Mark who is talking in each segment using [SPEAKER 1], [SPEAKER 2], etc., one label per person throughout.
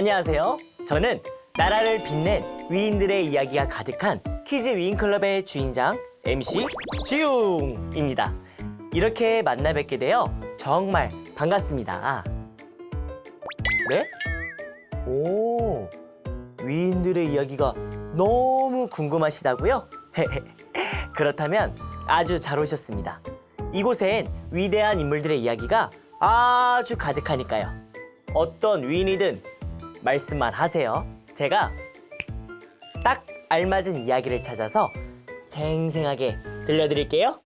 [SPEAKER 1] 안녕하세요. 저는 나라를 빛낸 위인들의 이야기가 가득한 키즈 위인클럽의 주인장 MC 지웅입니다. 이렇게 만나 뵙게 되어 정말 반갑습니다. 네? 오, 위인들의 이야기가 너무 궁금하시다고요? 그렇다면 아주 잘 오셨습니다. 이곳엔 위대한 인물들의 이야기가 아주 가득하니까요. 어떤 위인이든 말씀만 하세요. 제가 딱 알맞은 이야기를 찾아서 생생하게 들려드릴게요.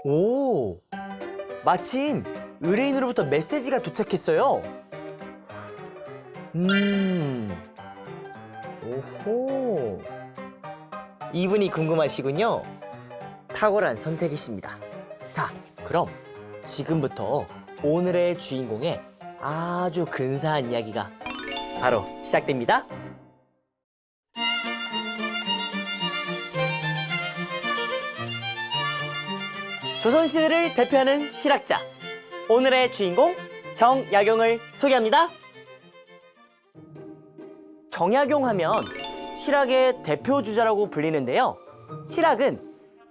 [SPEAKER 1] 오, 마침 의뢰인으로부터 메시지가 도착했어요. 오호. 이분이 궁금하시군요. 탁월한 선택이십니다. 자, 그럼 지금부터 오늘의 주인공의 아주 근사한 이야기가 바로 시작됩니다. 조선시대를 대표하는 실학자, 오늘의 주인공 정약용을 소개합니다. 정약용 하면 실학의 대표 주자라고 불리는데요. 실학은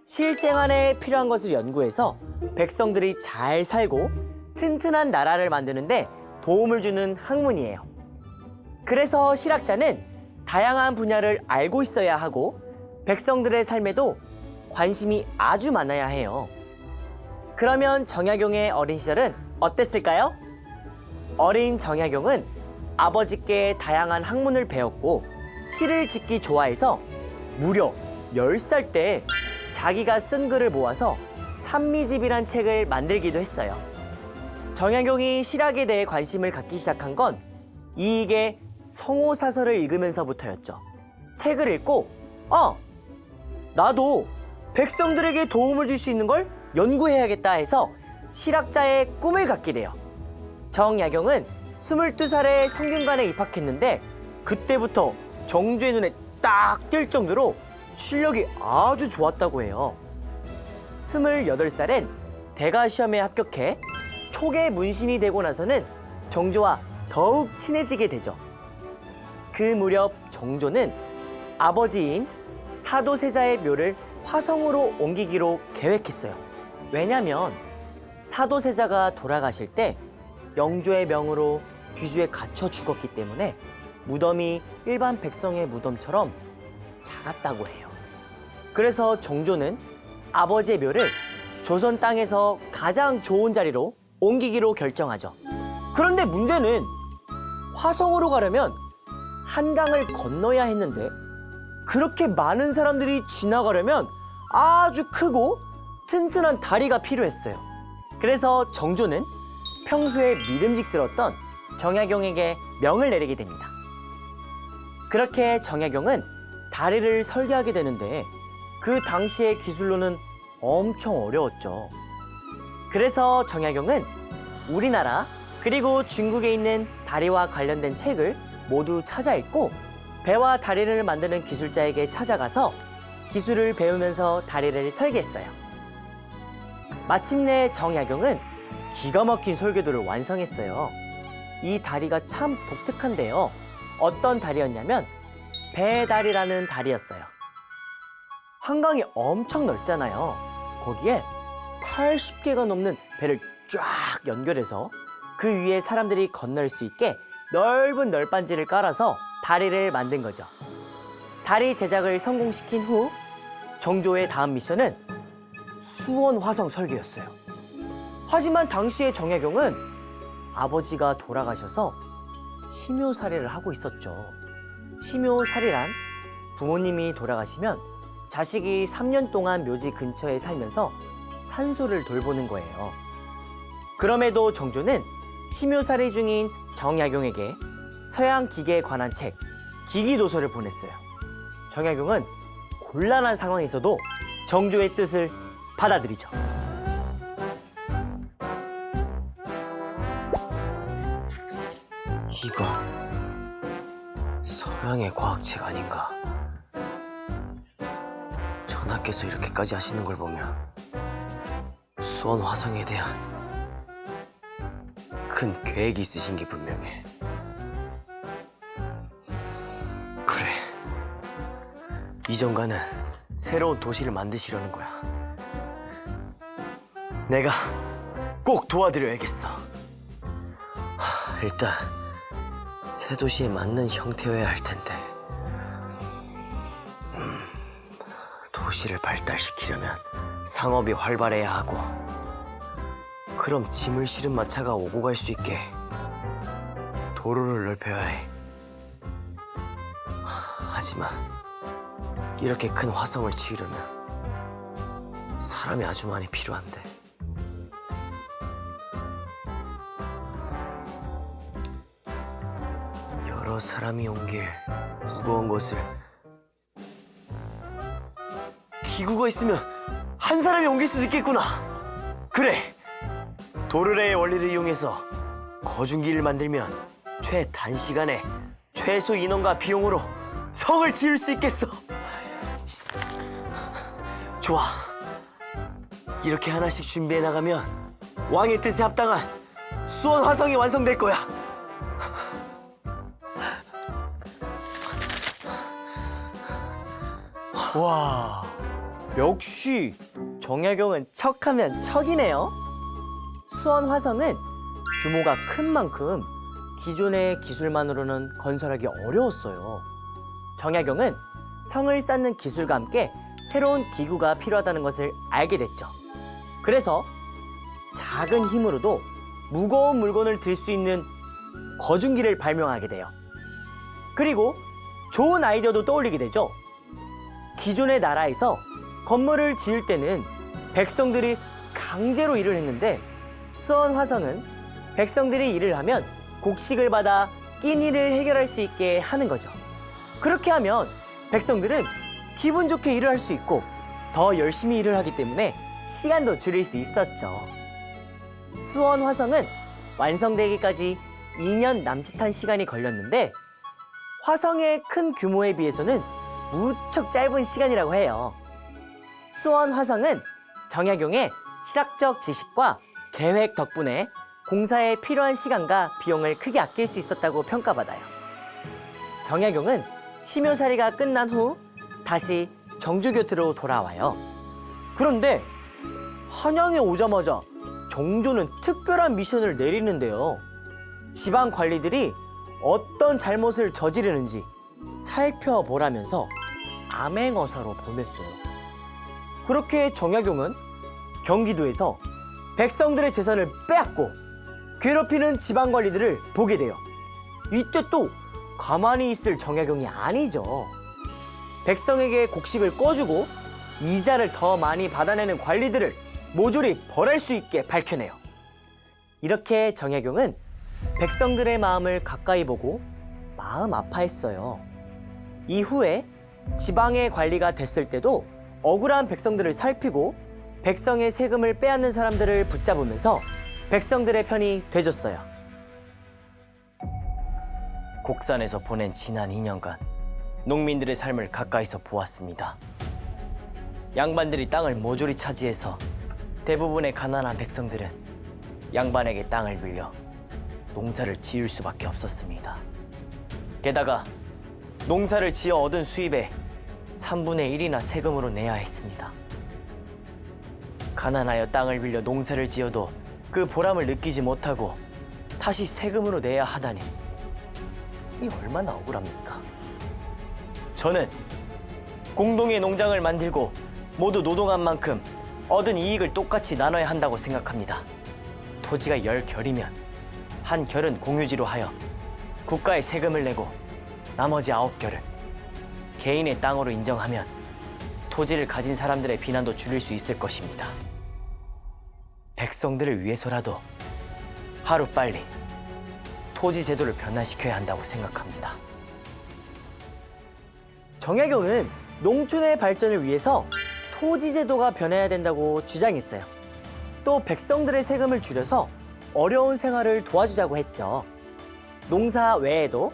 [SPEAKER 1] 실생활에 필요한 것을 연구해서 백성들이 잘 살고 튼튼한 나라를 만드는데 도움을 주는 학문이에요. 그래서 실학자는 다양한 분야를 알고 있어야 하고 백성들의 삶에도 관심이 아주 많아야 해요. 그러면 정약용의 어린 시절은 어땠을까요? 어린 정약용은 아버지께 다양한 학문을 배웠고 시를 짓기 좋아해서 무려 10살 때 자기가 쓴 글을 모아서 산미집이란 책을 만들기도 했어요. 정약용이 실학에 대해 관심을 갖기 시작한 건 이익의 성호사설을 읽으면서부터였죠. 책을 읽고 나도 백성들에게 도움을 줄 수 있는 걸 연구해야겠다 해서 실학자의 꿈을 갖게 돼요. 정약용은 22살에 성균관에 입학했는데 그때부터 정조의 눈에 딱 띌 정도로 실력이 아주 좋았다고 해요. 28살엔 대가시험에 합격해 초계 문신이 되고 나서는 정조와 더욱 친해지게 되죠. 그 무렵 정조는 아버지인 사도세자의 묘를 화성으로 옮기기로 계획했어요. 왜냐면 사도세자가 돌아가실 때 영조의 명으로 뒤주에 갇혀 죽었기 때문에 무덤이 일반 백성의 무덤처럼 작았다고 해요. 그래서 정조는 아버지의 묘를 조선 땅에서 가장 좋은 자리로 옮기기로 결정하죠. 그런데 문제는 화성으로 가려면 한강을 건너야 했는데 그렇게 많은 사람들이 지나가려면 아주 크고 튼튼한 다리가 필요했어요. 그래서 정조는 평소에 믿음직스러웠던 정약용에게 명을 내리게 됩니다. 그렇게 정약용은 다리를 설계하게 되는데 그 당시의 기술로는 엄청 어려웠죠. 그래서 정약용은 우리나라 그리고 중국에 있는 다리와 관련된 책을 모두 찾아 읽고 배와 다리를 만드는 기술자에게 찾아가서 기술을 배우면서 다리를 설계했어요. 마침내 정약용은 기가 막힌 설계도를 완성했어요. 이 다리가 참 독특한데요. 어떤 다리였냐면 배다리라는 다리였어요. 한강이 엄청 넓잖아요. 거기에 80개가 넘는 배를 쫙 연결해서 그 위에 사람들이 건널 수 있게 넓은 널빤지를 깔아서 다리를 만든 거죠. 다리 제작을 성공시킨 후 정조의 다음 미션은 수원 화성 설계였어요. 하지만 당시의 정약용은 아버지가 돌아가셔서 심요살이를 하고 있었죠. 심요살이란 부모님이 돌아가시면 자식이 3년 동안 묘지 근처에 살면서 산소를 돌보는 거예요. 그럼에도 정조는 심요살이 중인 정약용에게 서양 기계에 관한 책, 기기도서를 보냈어요. 정약용은 곤란한 상황에서도 정조의 뜻을 받아들이죠. 이거 서양의 과학책 아닌가? 전하께서 이렇게까지 하시는 걸 보면 수원 화성에 대한 큰 계획이 있으신 게 분명해. 그래. 이전과는 새로운 도시를 만드시려는 거야. 내가 꼭 도와드려야겠어. 일단 새 도시에 맞는 형태여야 할 텐데. 도시를 발달시키려면 상업이 활발해야 하고, 그럼 짐을 실은 마차가 오고 갈 수 있게 도로를 넓혀야 해. 하지만 이렇게 큰 화성을 지으려면 사람이 아주 많이 필요한데. 여러 사람이 옮길 무거운 것을 기구가 있으면 한 사람이 옮길 수도 있겠구나. 그래, 도르래의 원리를 이용해서 거중기를 만들면 최단시간에 최소 인원과 비용으로 성을 지을 수 있겠어. 좋아, 이렇게 하나씩 준비해 나가면 왕의 뜻에 합당한 수원 화성이 완성될 거야. 와, 역시 정약용은 척하면 척이네요. 수원 화성은 규모가 큰 만큼 기존의 기술만으로는 건설하기 어려웠어요. 정약용은 성을 쌓는 기술과 함께 새로운 기구가 필요하다는 것을 알게 됐죠. 그래서 작은 힘으로도 무거운 물건을 들 수 있는 거중기를 발명하게 돼요. 그리고 좋은 아이디어도 떠올리게 되죠. 기존의 나라에서 건물을 지을 때는 백성들이 강제로 일을 했는데, 수원 화성은 백성들이 일을 하면 곡식을 받아 끼니를 해결할 수 있게 하는 거죠. 그렇게 하면 백성들은 기분 좋게 일을 할 수 있고 더 열심히 일을 하기 때문에 시간도 줄일 수 있었죠. 수원 화성은 완성되기까지 2년 남짓한 시간이 걸렸는데, 화성의 큰 규모에 비해서는 무척 짧은 시간이라고 해요. 수원 화성은 정약용의 실학적 지식과 계획 덕분에 공사에 필요한 시간과 비용을 크게 아낄 수 있었다고 평가받아요. 정약용은 심효살이가 끝난 후 다시 정주 곁으로 돌아와요. 그런데 한양에 오자마자 정조는 특별한 미션을 내리는데요. 지방 관리들이 어떤 잘못을 저지르는지 살펴보라면서 암행어사로 보냈어요. 그렇게 정약용은 경기도에서 백성들의 재산을 빼앗고 괴롭히는 지방 관리들을 보게 돼요. 이때 또 가만히 있을 정약용이 아니죠. 백성에게 곡식을 꺼주고 이자를 더 많이 받아내는 관리들을 모조리 벌할 수 있게 밝혀내요. 이렇게 정약용은 백성들의 마음을 가까이 보고 마음 아파했어요. 이후에 지방의 관리가 됐을 때도 억울한 백성들을 살피고 백성의 세금을 빼앗는 사람들을 붙잡으면서 백성들의 편이 돼줬어요. 곡산에서 보낸 지난 2년간 농민들의 삶을 가까이서 보았습니다. 양반들이 땅을 모조리 차지해서 대부분의 가난한 백성들은 양반에게 땅을 빌려 농사를 지을 수밖에 없었습니다. 게다가 농사를 지어 얻은 수입의 3분의 1이나 세금으로 내야 했습니다. 가난하여 땅을 빌려 농사를 지어도 그 보람을 느끼지 못하고 다시 세금으로 내야 하다니, 이 얼마나 억울합니까? 저는 공동의 농장을 만들고 모두 노동한 만큼 얻은 이익을 똑같이 나눠야 한다고 생각합니다. 토지가 10결이면 한 결은 공유지로 하여 국가에 세금을 내고 나머지 9결을 개인의 땅으로 인정하면 토지를 가진 사람들의 비난도 줄일 수 있을 것입니다. 백성들을 위해서라도 하루빨리 토지 제도를 변화시켜야 한다고 생각합니다. 정약용은 농촌의 발전을 위해서 토지 제도가 변해야 된다고 주장했어요. 또 백성들의 세금을 줄여서 어려운 생활을 도와주자고 했죠. 농사 외에도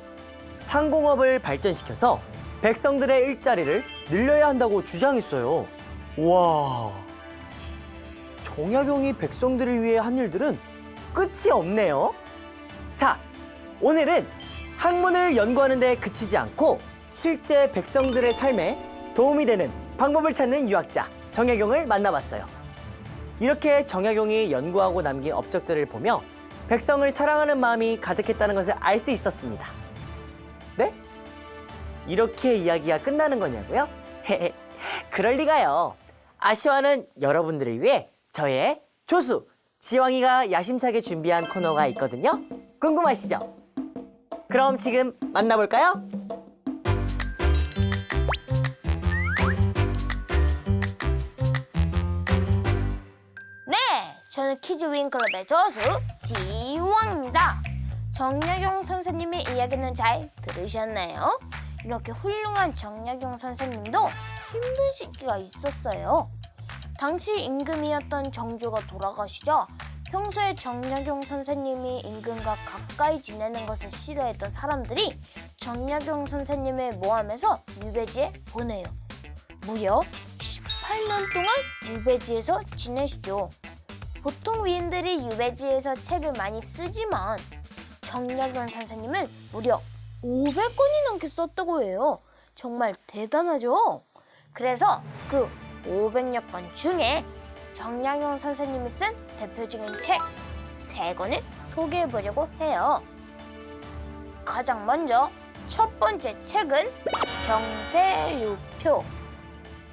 [SPEAKER 1] 상공업을 발전시켜서 백성들의 일자리를 늘려야 한다고 주장했어요. 와, 정약용이 백성들을 위해 한 일들은 끝이 없네요. 자, 오늘은 학문을 연구하는 데 그치지 않고 실제 백성들의 삶에 도움이 되는 방법을 찾는 유학자 정약용을 만나봤어요. 이렇게 정약용이 연구하고 남긴 업적들을 보며 백성을 사랑하는 마음이 가득했다는 것을 알 수 있었습니다. 네? 이렇게 이야기가 끝나는 거냐고요? 그럴 리가요. 아쉬워하는 여러분들을 위해 저의 조수 지왕이가 야심차게 준비한 코너가 있거든요. 궁금하시죠? 그럼 지금 만나볼까요?
[SPEAKER 2] 네, 저는 키즈 윙클럽의 저수 지왕입니다. 정약용 선생님의 이야기는 잘 들으셨나요? 이렇게 훌륭한 정약용 선생님도 힘든 시기가 있었어요. 당시 임금이었던 정조가 돌아가시자 평소에 정약용 선생님이 임금과 가까이 지내는 것을 싫어했던 사람들이 정약용 선생님을 모함해서 유배지에 보내요. 무려 18년 동안 유배지에서 지내시죠. 보통 위인들이 유배지에서 책을 많이 쓰지만 정약용 선생님은 무려 500권이 넘게 썼다고 해요. 정말 대단하죠? 그래서 그 500여 권 중에 정약용 선생님이 쓴 대표적인 책 3권을 소개해보려고 해요. 가장 먼저 첫 번째 책은 경세유표.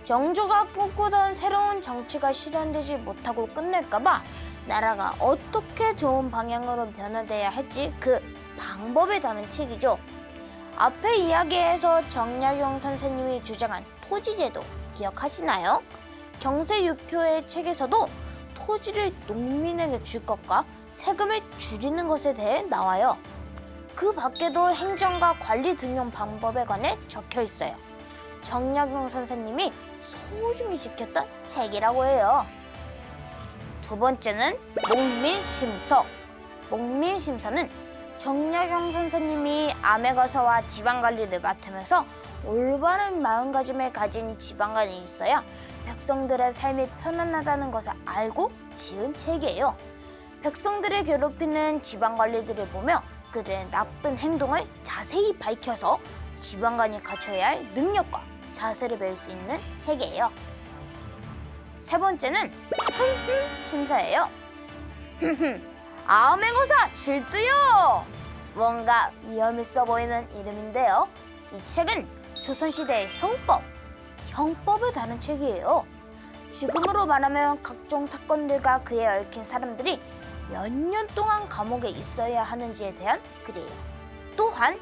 [SPEAKER 2] 정조가 꿈꾸던 새로운 정치가 실현되지 못하고 끝낼까봐 나라가 어떻게 좋은 방향으로 변화돼야 할지 그 방법에 담은 책이죠. 앞에 이야기에서 정약용 선생님이 주장한 토지제도 기억하시나요? 경세유표의 책에서도 토지를 농민에게 줄 것과 세금을 줄이는 것에 대해 나와요. 그 밖에도 행정과 관리 등용 방법에 관해 적혀 있어요. 정약용 선생님이 소중히 지켰던 책이라고 해요. 두 번째는 목민심서. 목민심서는 정약용 선생님이 암행어사와 지방관리를 맡으면서 올바른 마음가짐을 가진 지방관이 있어야 백성들의 삶이 편안하다는 것을 알고 지은 책이에요. 백성들을 괴롭히는 지방관리들을 보며 그들의 나쁜 행동을 자세히 밝혀서 지방관이 갖춰야 할 능력과 자세를 배울 수 있는 책이에요. 세 번째는 심사예요. 암행어사 출두요! 뭔가 위험 있어 보이는 이름인데요. 이 책은 조선시대의 형법을 다룬 책이에요. 지금으로 말하면 각종 사건들과 그에 얽힌 사람들이 몇 년 동안 감옥에 있어야 하는지에 대한 글이에요. 또한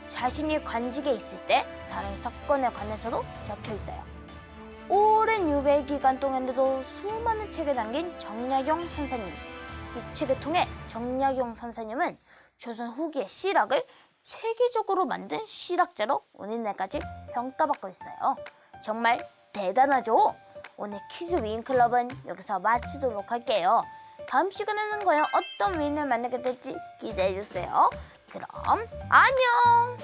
[SPEAKER 2] 자신이 관직에 있을 때 다른 사건에 관해서도 적혀 있어요. 오랜 유배 기간 동안에도 수많은 책을 남긴 정약용 선생님. 이 책을 통해 정약용 선생님은 조선 후기의 실학을 체계적으로 만든 실학자로 오늘날까지 평가받고 있어요. 정말 대단하죠? 오늘 키즈 위인클럽은 여기서 마치도록 할게요. 다음 시간에는 과연 어떤 위인을 만나게 될지 기대해주세요. 그럼 안녕!